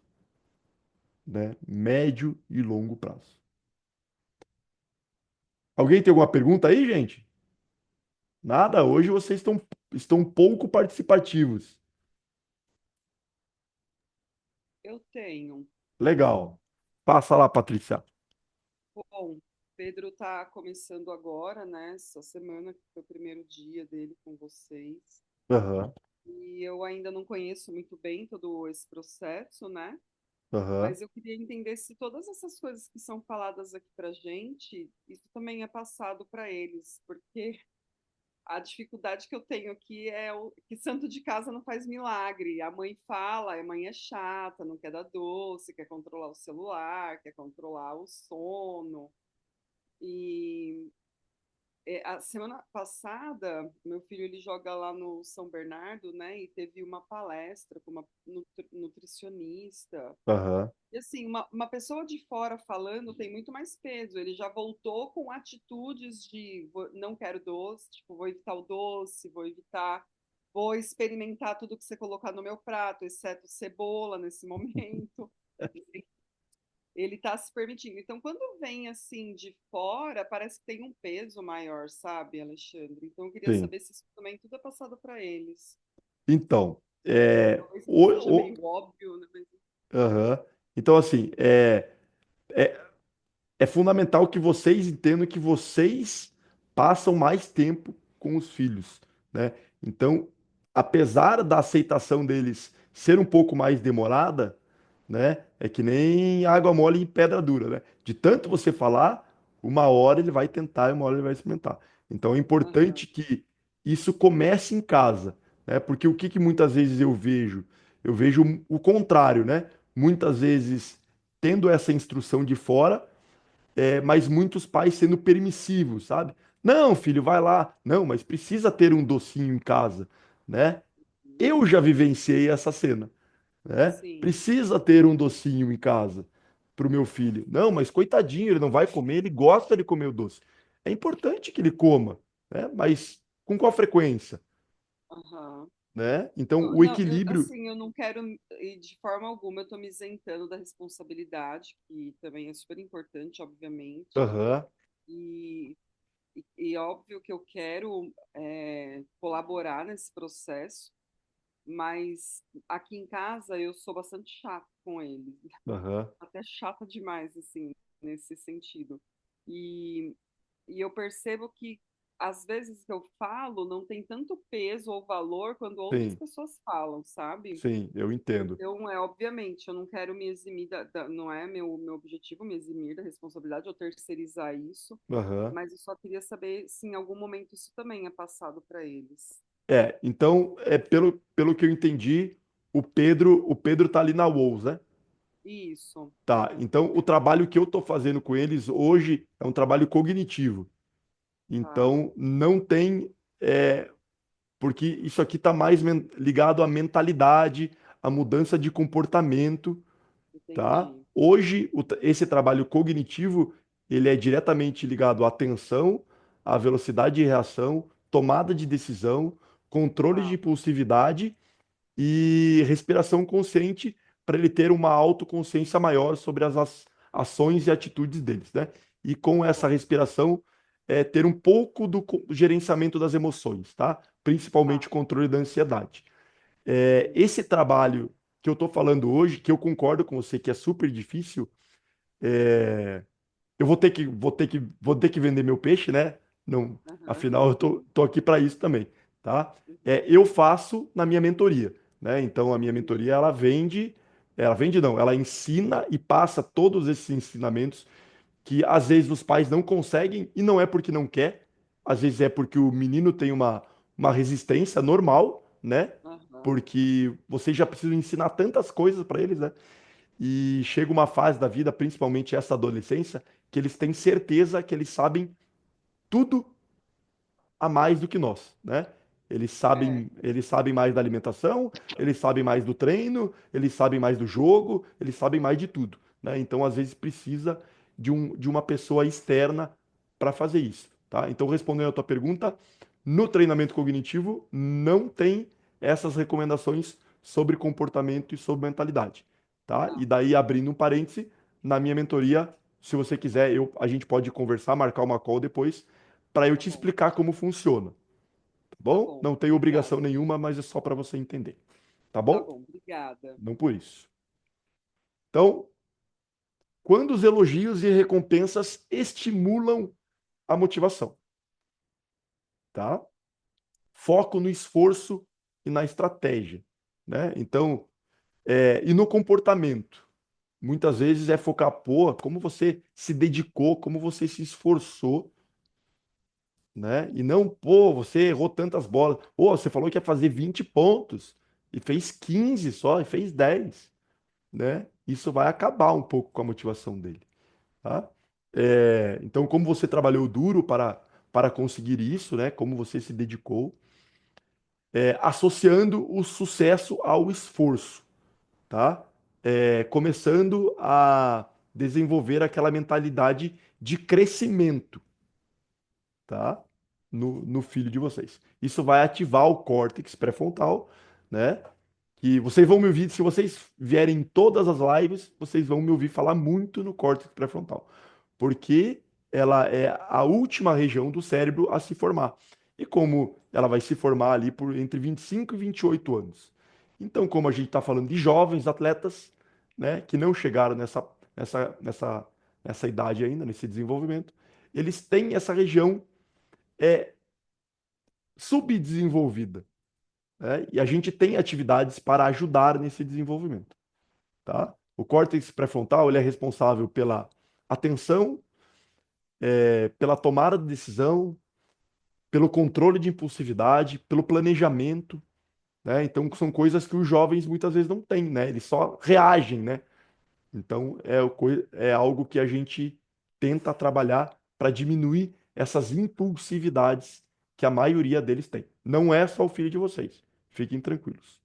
né? Médio e longo prazo. Alguém tem alguma pergunta aí, gente? Nada, hoje vocês estão pouco participativos. Eu tenho. Legal. Passa lá, Patrícia. Bom, Pedro está começando agora, né? Essa semana que foi o primeiro dia dele com vocês. Aham, E eu ainda não conheço muito bem todo esse processo, né? aham. Mas eu queria entender se todas essas coisas que são faladas aqui pra gente, isso também é passado para eles, porque a dificuldade que eu tenho aqui é que santo de casa não faz milagre. A mãe fala, a mãe é chata, não quer dar doce, quer controlar o celular, quer controlar o sono. E a semana passada, meu filho ele joga lá no São Bernardo, né? E teve uma palestra com uma nutricionista. Aham, E assim, uma pessoa de fora falando tem muito mais peso. Ele já voltou com atitudes de não quero doce, tipo, vou evitar o doce, vou evitar, vou experimentar tudo que você colocar no meu prato, exceto cebola nesse momento. Ele está se permitindo. Então, quando vem assim de fora, parece que tem um peso maior, sabe, Alexandre? Então, eu queria sim. saber se isso também tudo é passado para eles. Então, Talvez seja meio óbvio, né? Mas... aham. Então, assim, é, é fundamental que vocês entendam que vocês passam mais tempo com os filhos, né? Então, apesar da aceitação deles ser um pouco mais demorada, né? É que nem água mole em pedra dura, né? De tanto você falar, uma hora ele vai tentar e uma hora ele vai experimentar. Então, é Aham, importante que isso comece em casa, né? Porque o que que muitas vezes eu vejo? Eu vejo o contrário, né? Muitas vezes tendo essa instrução de fora, mas muitos pais sendo permissivos, sabe? Não, filho, vai lá. Não, mas precisa ter um docinho em casa, né? uhum, Eu já vivenciei essa cena, né? sim, Precisa ter um docinho em casa para o meu filho. Não, mas coitadinho, ele não vai comer, ele gosta de comer o doce. É importante que ele coma, né? Mas com qual frequência, aham. né? Então, o Não, eu, equilíbrio. assim, eu não quero, e de forma alguma, eu estou me isentando da responsabilidade, que também é super importante, obviamente, Aham, e óbvio que eu quero colaborar nesse processo, mas aqui em casa eu sou bastante chata com ele, aham, até chata demais, assim, nesse sentido. E, e eu percebo que às vezes que eu falo não tem tanto peso ou valor quando outras sim, pessoas falam, sabe? sim, eu entendo. Então, obviamente, eu não quero me eximir, não é meu objetivo me eximir da responsabilidade ou terceirizar isso, Aham. mas eu só queria saber se em algum momento isso também é passado para eles. Então, pelo que eu entendi, o Pedro tá ali na Wolves, né? Isso, Tá. Então, o trabalho que eu tô fazendo com eles hoje é um trabalho cognitivo. tá, Então, não tem, porque isso aqui tá mais ligado à mentalidade, à mudança de comportamento, tá? entendi. Hoje, esse trabalho cognitivo, ele é diretamente ligado à atenção, à velocidade de reação, tomada de decisão, controle de Tá, impulsividade e respiração consciente para ele ter uma autoconsciência maior sobre as ações e atitudes deles, né? E com essa boa, respiração, ter um pouco do gerenciamento das emoções, tá? Principalmente tá, o controle da ansiedade. entendi. Esse trabalho que eu estou falando hoje, que eu concordo com você que é super difícil, eu vou ter que vender meu peixe, né? Não, Aham. afinal, tô aqui para isso também, tá? Uhum. Eu faço na minha mentoria, né? Então, a minha Uhum. mentoria, ela vende não, ela ensina e passa todos esses ensinamentos que às vezes os pais não conseguem, e não é porque não quer, às vezes é porque o menino tem uma resistência normal, né? Aham. Porque você já precisa ensinar tantas coisas para eles, né? E chega uma fase da vida, principalmente essa adolescência, que eles têm certeza que eles sabem tudo a mais do que nós, né? É. Eles sabem mais da alimentação, eles sabem mais do treino, eles sabem mais do jogo, eles sabem mais de tudo, né? Então, às vezes, precisa de uma pessoa externa para fazer isso, tá? Então, respondendo a tua pergunta, no treinamento cognitivo não tem essas recomendações sobre comportamento e sobre mentalidade, tá? E Tá. daí, abrindo um parêntese, na minha mentoria, se você quiser, a gente pode conversar, marcar uma call depois para eu Tá te bom. explicar como funciona, tá Tá bom? bom. Não tem obrigação Obrigada. nenhuma, mas é só para você entender, tá Tá bom? bom. Obrigada. Não por isso. Então, quando os elogios e recompensas estimulam a motivação, tá? Foco no esforço e na estratégia, né? Então, e no comportamento. Muitas vezes é focar, pô, como você se dedicou, como você se esforçou, né? E não, pô, você errou tantas bolas. Pô, você falou que ia fazer 20 pontos e fez 15 só, e fez 10, né? Isso vai acabar um pouco com a motivação dele, tá? Então, como você trabalhou duro para conseguir isso, né? Como você se dedicou, associando o sucesso ao esforço, tá? Começando a desenvolver aquela mentalidade de crescimento, tá? No filho de vocês. Isso vai ativar o córtex pré-frontal, né? Que vocês vão me ouvir, se vocês vierem em todas as lives, vocês vão me ouvir falar muito no córtex pré-frontal, porque ela é a última região do cérebro a se formar. E como ela vai se formar ali por entre 25 e 28 anos. Então, como a gente está falando de jovens atletas, né, que não chegaram nessa idade ainda, nesse desenvolvimento, eles têm essa região é subdesenvolvida, né? E a gente tem atividades para ajudar nesse desenvolvimento, tá? O córtex pré-frontal ele é responsável pela atenção, pela tomada de decisão, pelo controle de impulsividade, pelo planejamento, né? Então são coisas que os jovens muitas vezes não têm, né? Eles só reagem, né? Então é algo que a gente tenta trabalhar para diminuir essas impulsividades que a maioria deles tem. Não é só o filho de vocês. Fiquem tranquilos,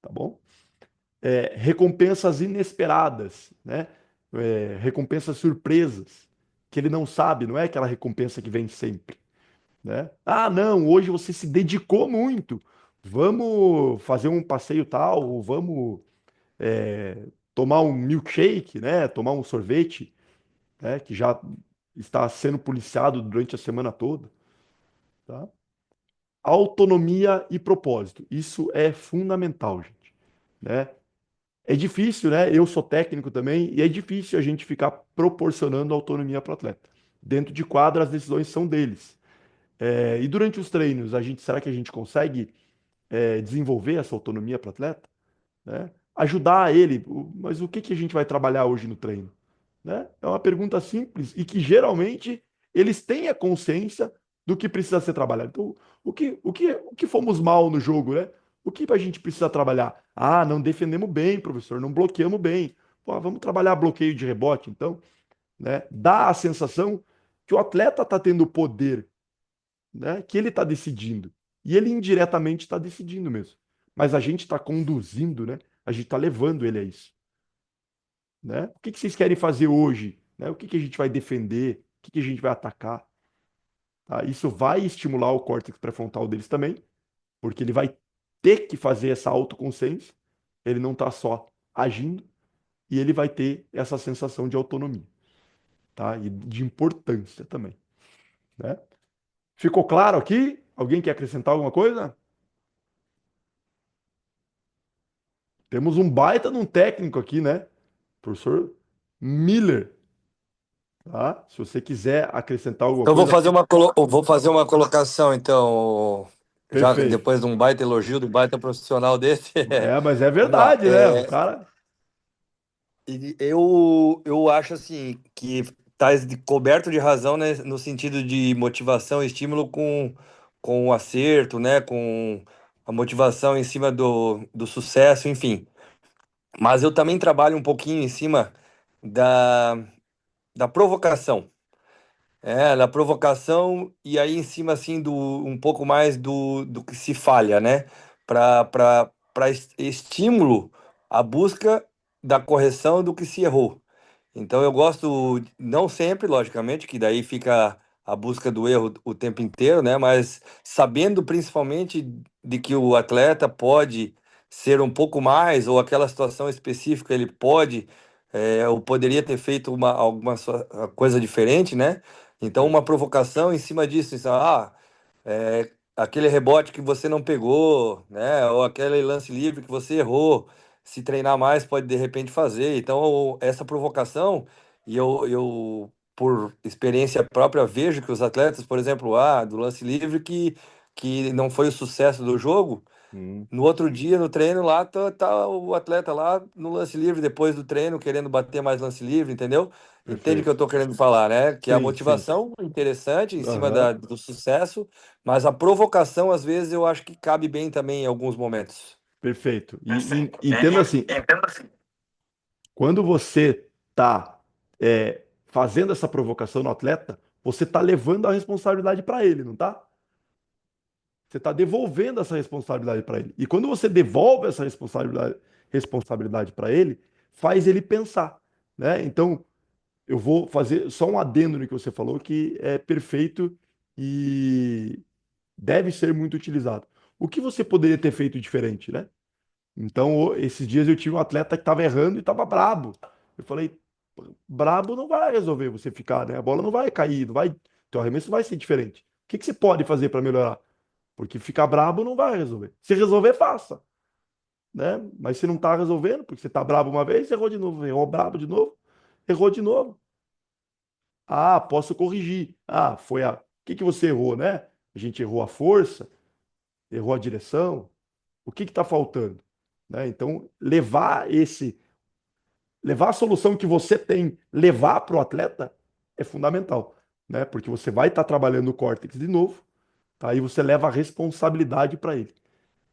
tá bom? Recompensas inesperadas, né? Recompensas surpresas, que ele não sabe, não é aquela recompensa que vem sempre, né? Ah, não, hoje você se dedicou muito. Vamos fazer um passeio tal, ou vamos tomar um milkshake, né? Tomar um sorvete, né? Que já está sendo policiado durante a semana toda, tá? Autonomia e propósito. Isso é fundamental, gente, né? É difícil, né? Eu sou técnico também e é difícil a gente ficar proporcionando autonomia para o atleta. Dentro de quadra, as decisões são deles. E durante os treinos, será que a gente consegue desenvolver essa autonomia para o atleta? Né? Ajudar ele, mas o que que a gente vai trabalhar hoje no treino? Né? É uma pergunta simples e que geralmente eles têm a consciência do que precisa ser trabalhado. Então, o que fomos mal no jogo, né? O que a gente precisa trabalhar? Ah, não defendemos bem, professor, não bloqueamos bem. Pô, vamos trabalhar bloqueio de rebote, então, né? Dá a sensação que o atleta está tendo poder, né? Que ele está decidindo. E ele indiretamente está decidindo mesmo. Mas a gente está conduzindo, né? A gente está levando ele a isso, né? O que que vocês querem fazer hoje? Né? O que que a gente vai defender? O que que a gente vai atacar? Tá? Isso vai estimular o córtex pré-frontal deles também, porque ele vai ter que fazer essa autoconsciência. Ele não está só agindo e ele vai ter essa sensação de autonomia, tá? E de importância também, né? Ficou claro aqui? Alguém quer acrescentar alguma coisa? Temos um baita de um técnico aqui, né? Professor Miller, tá? Se você quiser acrescentar alguma Então, coisa, vou fazer uma colocação, então, já perfeito. depois de um baita elogio, do baita profissional desse. Mas é Vamos lá. verdade, né? O cara. E eu acho assim que tá coberto de razão, né, no sentido de motivação e estímulo com o acerto, né, com a motivação em cima do sucesso, enfim. Mas eu também trabalho um pouquinho em cima da, da provocação. Da provocação e aí em cima assim do um pouco mais do que se falha, né? Para estímulo à busca da correção do que se errou. Então eu gosto, não sempre, logicamente, que daí fica a busca do erro o tempo inteiro, né? Mas sabendo principalmente de que o atleta pode ser um pouco mais, ou aquela situação específica ele pode, ou poderia ter feito alguma coisa diferente, né? Então uma provocação em cima disso, assim, aquele rebote que você não pegou, né? Ou aquele lance livre que você errou. Se treinar mais, pode de repente fazer. Então, essa provocação, e por experiência própria, vejo que os atletas, por exemplo, do lance livre, que não foi o sucesso do jogo, Hum, no outro dia, no treino, lá tá o atleta lá no lance livre, depois do treino, querendo bater mais lance livre, entendeu? Entende o que eu perfeito. tô querendo falar, né? Que a Sim, sim. motivação é interessante em cima Aham, do sucesso, mas a provocação, às vezes, eu acho que cabe bem também em alguns momentos. perfeito. Perfeito. Entenda assim, Entendo assim. quando você está fazendo essa provocação no atleta, você está levando a responsabilidade para ele, não tá? Você está devolvendo essa responsabilidade para ele. E quando você devolve essa responsabilidade para ele, faz ele pensar, né? Então, eu vou fazer só um adendo no que você falou, que é perfeito e deve ser muito utilizado. O que você poderia ter feito diferente, né? Então, esses dias eu tive um atleta que estava errando e estava brabo. Eu falei, brabo não vai resolver você ficar, né? A bola não vai cair, não vai, teu arremesso vai ser diferente. O que que você pode fazer para melhorar? Porque ficar brabo não vai resolver. Se resolver, faça, né? Mas se não está resolvendo, porque você está brabo uma vez, errou de novo, errou brabo de novo, errou de novo. Ah, posso corrigir. Ah, foi a. O que que você errou, né? A gente errou a força, errou a direção. O que está faltando? Né? Então, levar a solução que você tem, levar para o atleta é fundamental, né? Porque você vai estar trabalhando o córtex de novo, tá? E você leva a responsabilidade para ele,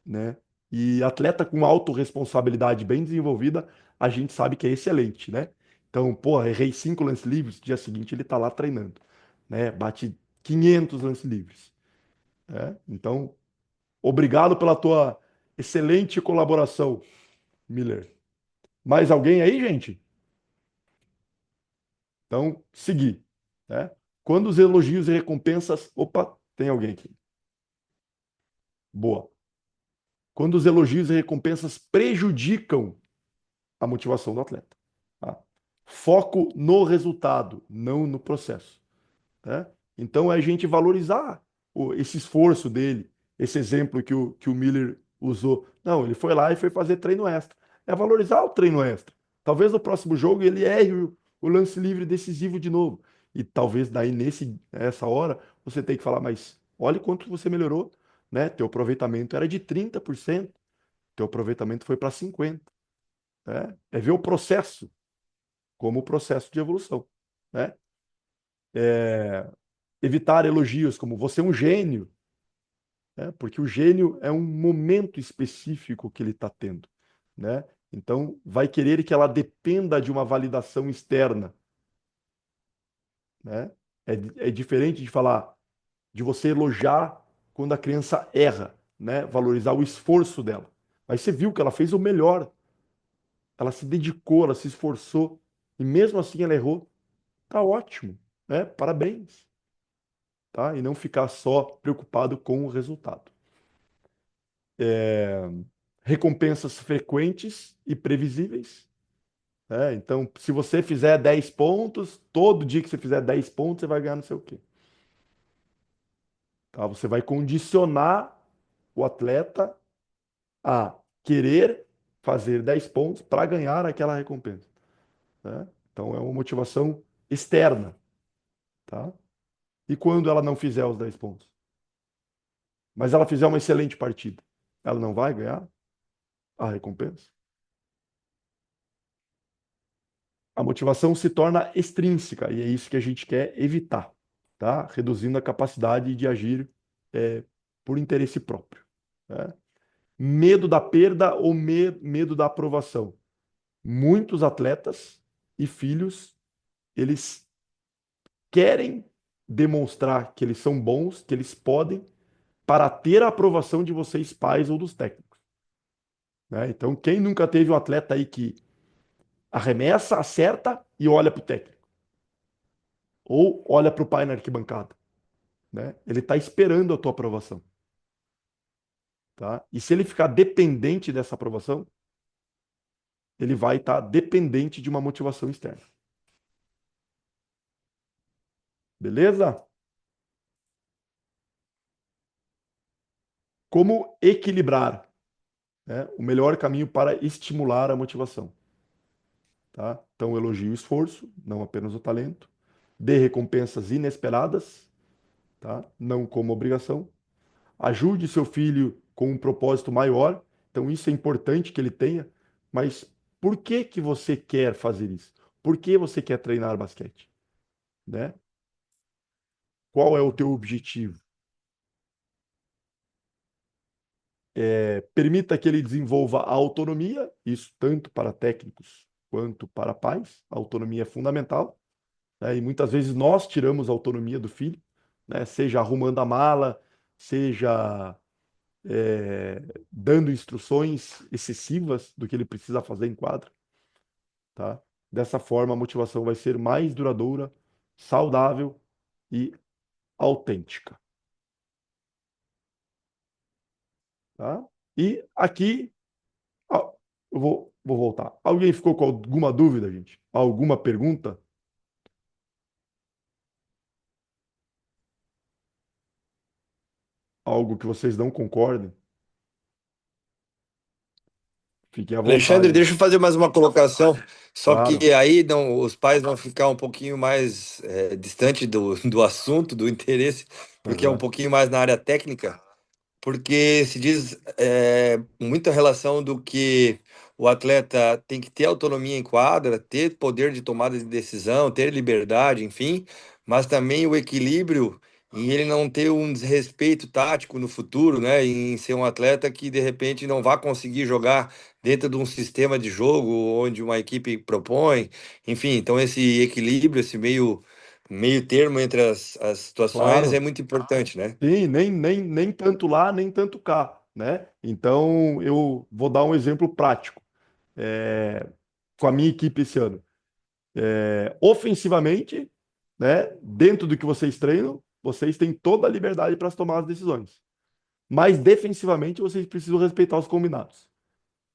né? E atleta com autorresponsabilidade bem desenvolvida, a gente sabe que é excelente, né? Então, pô, errei 5 lances livres, dia seguinte ele tá lá treinando, né? Bate 500 lances livres, né? Então, obrigado pela tua excelente colaboração, Miller. Mais alguém aí, gente? Então, seguir, né? Quando os elogios e recompensas. Opa, tem alguém aqui. Boa. Quando os elogios e recompensas prejudicam a motivação do atleta. Tá? Foco no resultado, não no processo. Né? Então, é a gente valorizar esse esforço dele, esse exemplo que o Miller usou. Não, ele foi lá e foi fazer treino extra. É valorizar o treino extra. Talvez no próximo jogo ele erre o lance livre decisivo de novo. E talvez daí nessa hora você tem que falar, mas olha quanto você melhorou, né? Teu aproveitamento era de 30%, teu aproveitamento foi para 50%. Né? É ver o processo como o processo de evolução, né? Evitar elogios como você é um gênio, né? Porque o gênio é um momento específico que ele está tendo, né? Então, vai querer que ela dependa de uma validação externa, né? É diferente de falar, de você elogiar quando a criança erra, né? Valorizar o esforço dela. Mas você viu que ela fez o melhor, ela se dedicou, ela se esforçou, e mesmo assim ela errou. Tá ótimo, né? Parabéns, tá? E não ficar só preocupado com o resultado. É, recompensas frequentes e previsíveis, né? Então, se você fizer 10 pontos, todo dia que você fizer 10 pontos, você vai ganhar não sei o quê. Tá? Você vai condicionar o atleta a querer fazer 10 pontos para ganhar aquela recompensa, né? Então, é uma motivação externa, tá? E quando ela não fizer os 10 pontos? Mas ela fizer uma excelente partida, ela não vai ganhar a recompensa? A motivação se torna extrínseca e é isso que a gente quer evitar, tá? Reduzindo a capacidade de agir por interesse próprio, né? Medo da perda ou medo da aprovação. Muitos atletas e filhos, eles querem demonstrar que eles são bons, que eles podem, para ter a aprovação de vocês, pais ou dos técnicos, né? Então, quem nunca teve um atleta aí que arremessa, acerta e olha para o técnico, ou olha para o pai na arquibancada, né? Ele está esperando a tua aprovação, tá? E se ele ficar dependente dessa aprovação, ele vai estar dependente de uma motivação externa. Beleza? Como equilibrar, né, o melhor caminho para estimular a motivação, tá? Então, elogie o esforço, não apenas o talento. Dê recompensas inesperadas, tá? Não como obrigação. Ajude seu filho com um propósito maior. Então, isso é importante que ele tenha. Mas por que que você quer fazer isso? Por que você quer treinar basquete, né? Qual é o teu objetivo? Permita que ele desenvolva a autonomia, isso tanto para técnicos quanto para pais. A autonomia é fundamental, né? E muitas vezes nós tiramos a autonomia do filho, né? Seja arrumando a mala, seja dando instruções excessivas do que ele precisa fazer em quadra, tá? Dessa forma, a motivação vai ser mais duradoura, saudável e autêntica, tá? E aqui, ó, eu vou voltar. Alguém ficou com alguma dúvida, gente? Alguma pergunta? Algo que vocês não concordem? Fiquem à Alexandre, vontade. deixa eu fazer mais uma colocação, só Claro. que aí não, os pais vão ficar um pouquinho mais distante do assunto, do interesse, porque é um Aham. pouquinho mais na área técnica. Porque se diz muita relação do que o atleta tem que ter autonomia em quadra, ter poder de tomada de decisão, ter liberdade, enfim, mas também o equilíbrio em ele não ter um desrespeito tático no futuro, né? Em ser um atleta que de repente não vai conseguir jogar dentro de um sistema de jogo onde uma equipe propõe, enfim, então esse equilíbrio, esse meio termo entre as situações é Claro. muito importante, né? Sim, nem tanto lá, nem tanto cá, né? Então, eu vou dar um exemplo prático, é, com a minha equipe esse ano. Ofensivamente, né, dentro do que vocês treinam, vocês têm toda a liberdade para tomar as decisões. Mas defensivamente, vocês precisam respeitar os combinados,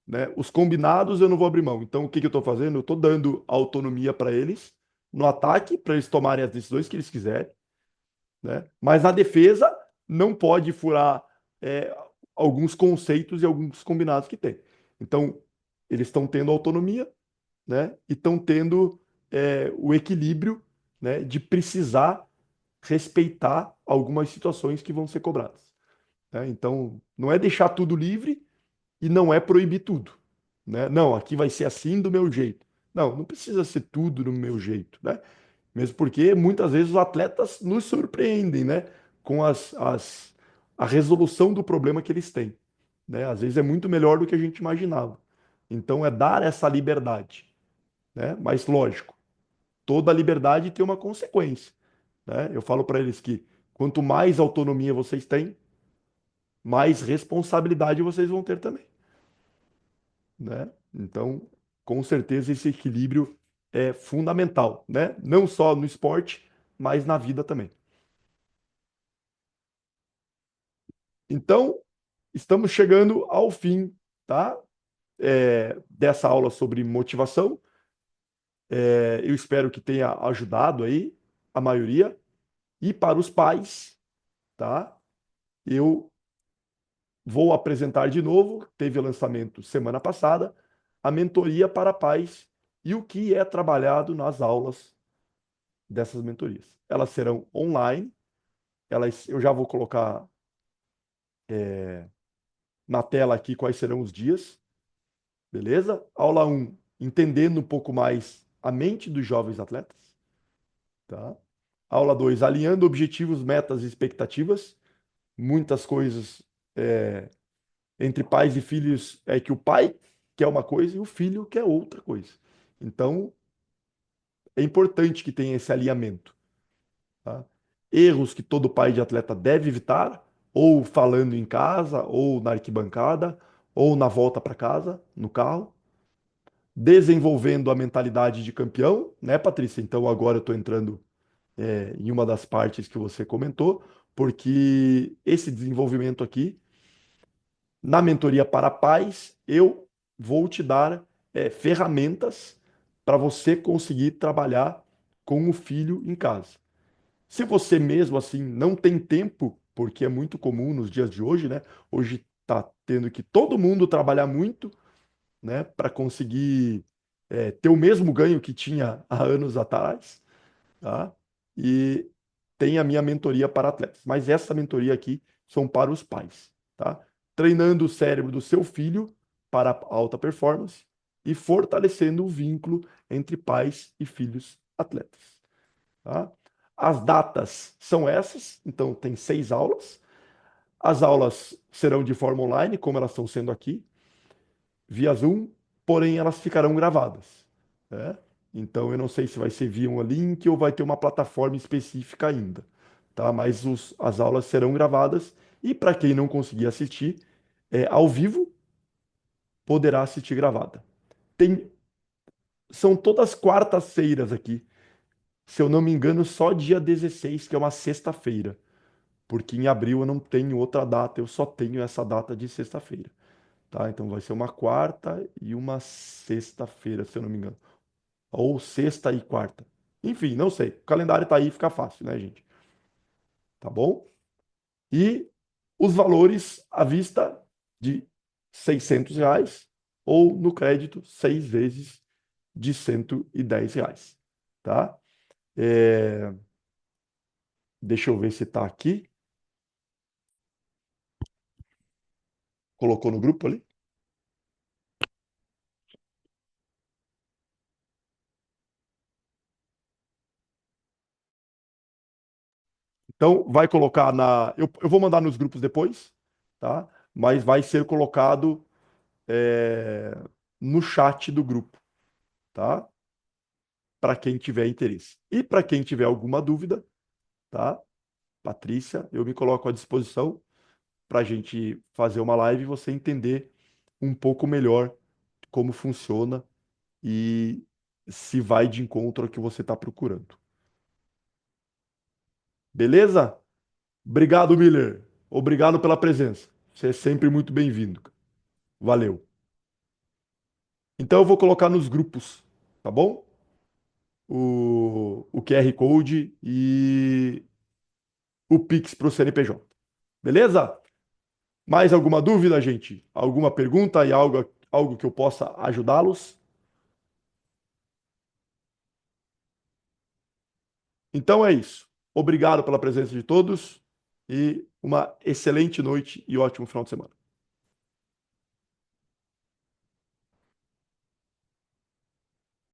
né? Os combinados eu não vou abrir mão. Então, o que que eu estou fazendo? Eu estou dando autonomia para eles no ataque, para eles tomarem as decisões que eles quiserem, né? Mas na defesa não pode furar é, alguns conceitos e alguns combinados que tem. Então, eles estão tendo autonomia, né? E estão tendo o equilíbrio, né? De precisar respeitar algumas situações que vão ser cobradas, né? Então, não é deixar tudo livre e não é proibir tudo, né? Não, aqui vai ser assim do meu jeito. Não, não precisa ser tudo do meu jeito, né? Mesmo porque muitas vezes os atletas nos surpreendem, né? Com a resolução do problema que eles têm, né? Às vezes é muito melhor do que a gente imaginava. Então é dar essa liberdade, né? Mas lógico, toda liberdade tem uma consequência, né? Eu falo para eles que quanto mais autonomia vocês têm, mais responsabilidade vocês vão ter também, né? Então, com certeza esse equilíbrio é fundamental, né? Não só no esporte, mas na vida também. Então, estamos chegando ao fim, tá? Dessa aula sobre motivação. Eu espero que tenha ajudado aí a maioria. E para os pais, tá? Eu vou apresentar de novo, teve lançamento semana passada, a mentoria para pais e o que é trabalhado nas aulas dessas mentorias. Elas serão online, eu já vou colocar na tela aqui quais serão os dias, beleza? Aula 1, entendendo um pouco mais a mente dos jovens atletas, tá? Aula 2, alinhando objetivos, metas e expectativas. Muitas coisas entre pais e filhos é que o pai quer uma coisa e o filho quer outra coisa. Então, é importante que tenha esse alinhamento, tá? Erros que todo pai de atleta deve evitar, ou falando em casa, ou na arquibancada, ou na volta para casa, no carro. Desenvolvendo a mentalidade de campeão, né, Patrícia? Então agora eu estou entrando em uma das partes que você comentou, porque esse desenvolvimento aqui, na mentoria para pais, eu vou te dar ferramentas para você conseguir trabalhar com o filho em casa. Se você mesmo assim não tem tempo, porque é muito comum nos dias de hoje, né? Hoje está tendo que todo mundo trabalhar muito, né, para conseguir ter o mesmo ganho que tinha há anos atrás, tá? E tem a minha mentoria para atletas, mas essa mentoria aqui são para os pais, tá? Treinando o cérebro do seu filho para alta performance e fortalecendo o vínculo entre pais e filhos atletas, tá? As datas são essas, então tem 6 aulas. As aulas serão de forma online, como elas estão sendo aqui, via Zoom, porém elas ficarão gravadas, né? Então eu não sei se vai ser via um link ou vai ter uma plataforma específica ainda, tá? Mas as aulas serão gravadas e para quem não conseguir assistir ao vivo, poderá assistir gravada. Tem, são todas quartas-feiras aqui. Se eu não me engano, só dia 16, que é uma sexta-feira, porque em abril eu não tenho outra data, eu só tenho essa data de sexta-feira. Tá? Então vai ser uma quarta e uma sexta-feira, se eu não me engano. Ou sexta e quarta. Enfim, não sei. O calendário tá aí, fica fácil, né, gente? Tá bom? E os valores à vista de R$ 600 ou no crédito 6 vezes de R$ 110, tá? É, Deixa eu ver se tá aqui. Colocou no grupo ali? Então, vai colocar na. Eu vou mandar nos grupos depois, tá? Mas vai ser colocado é, no chat do grupo, tá? Para quem tiver interesse. E para quem tiver alguma dúvida, tá? Patrícia, eu me coloco à disposição para a gente fazer uma live e você entender um pouco melhor como funciona e se vai de encontro ao que você está procurando. Beleza? Obrigado, Miller. Obrigado pela presença. Você é sempre muito bem-vindo. Valeu. Então eu vou colocar nos grupos, tá bom? O QR Code e o Pix para o CNPJ. Beleza? Mais alguma dúvida, gente? Alguma pergunta e algo que eu possa ajudá-los? Então é isso. Obrigado pela presença de todos e uma excelente noite e ótimo final de semana.